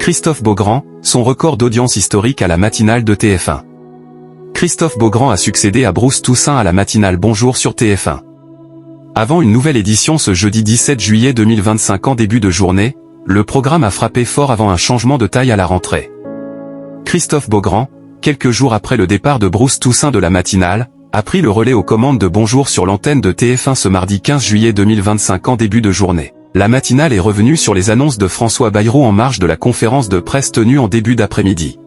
Christophe Beaugrand, son record d'audience historique à la matinale de TF1. Christophe Beaugrand a succédé à Bruce Toussaint à la matinale Bonjour sur TF1. Avant une nouvelle édition ce jeudi 17 juillet 2025 en début de journée, le programme a frappé fort avant un changement de taille à la rentrée. Christophe Beaugrand, quelques jours après le départ de Bruce Toussaint de la matinale, a pris le relais aux commandes de Bonjour sur l'antenne de TF1 ce mardi 15 juillet 2025 en début de journée. La matinale est revenue sur les annonces de François Bayrou en marge de la conférence de presse tenue en début d'après-midi.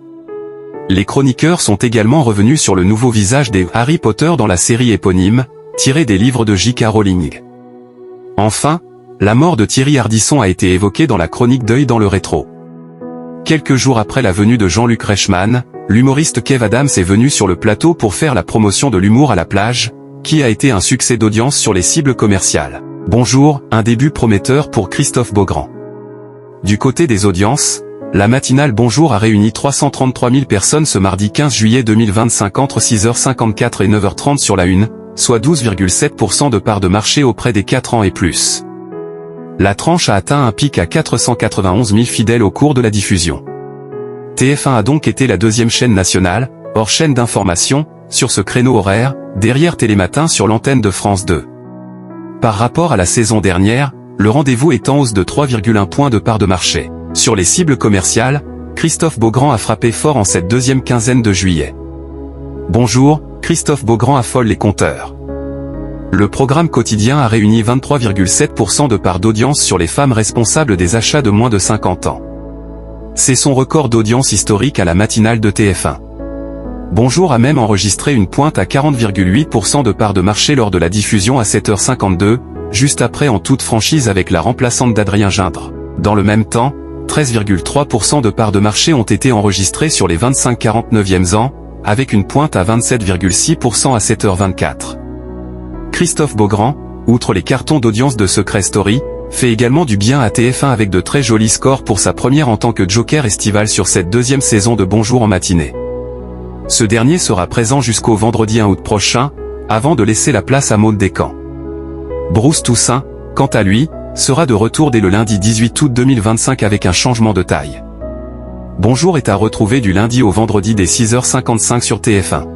Les chroniqueurs sont également revenus sur le nouveau visage des Harry Potter dans la série éponyme, tirée des livres de J.K. Rowling. Enfin, la mort de Thierry Ardisson a été évoquée dans la chronique Deuil dans le rétro. Quelques jours après la venue de Jean-Luc Reichmann, l'humoriste Kev Adams est venu sur le plateau pour faire la promotion de l'humour à la plage, qui a été un succès d'audience sur les cibles commerciales. Bonjour, un début prometteur pour Christophe Beaugrand. Du côté des audiences, la matinale Bonjour a réuni 333 000 personnes ce mardi 15 juillet 2025 entre 6h54 et 9h30 sur la Une, soit 12,7% de part de marché auprès des 4 ans et plus. La tranche a atteint un pic à 491 000 fidèles au cours de la diffusion. TF1 a donc été la deuxième chaîne nationale, hors chaîne d'information, sur ce créneau horaire, derrière Télématin sur l'antenne de France 2. Par rapport à la saison dernière, le rendez-vous est en hausse de 3,1 points de part de marché. Sur les cibles commerciales, Christophe Beaugrand a frappé fort en cette deuxième quinzaine de juillet. Bonjour, Christophe Beaugrand affole les compteurs. Le programme quotidien a réuni 23,7% de part d'audience sur les femmes responsables des achats de moins de 50 ans. C'est son record d'audience historique à la matinale de TF1. Bonjour a même enregistré une pointe à 40,8% de part de marché lors de la diffusion à 7h52, juste après En toute franchise avec la remplaçante d'Adrien Gindre. Dans le même temps, 13,3% de part de marché ont été enregistrés sur les 25-49e ans, avec une pointe à 27,6% à 7h24. Christophe Beaugrand, outre les cartons d'audience de Secret Story, fait également du bien à TF1 avec de très jolis scores pour sa première en tant que joker estival sur cette deuxième saison de Bonjour en matinée. Ce dernier sera présent jusqu'au vendredi 1 août prochain, avant de laisser la place à Maud Descamps. Bruce Toussaint, quant à lui, sera de retour dès le lundi 18 août 2025 avec un changement de taille. Bonjour est à retrouver du lundi au vendredi dès 6h55 sur TF1.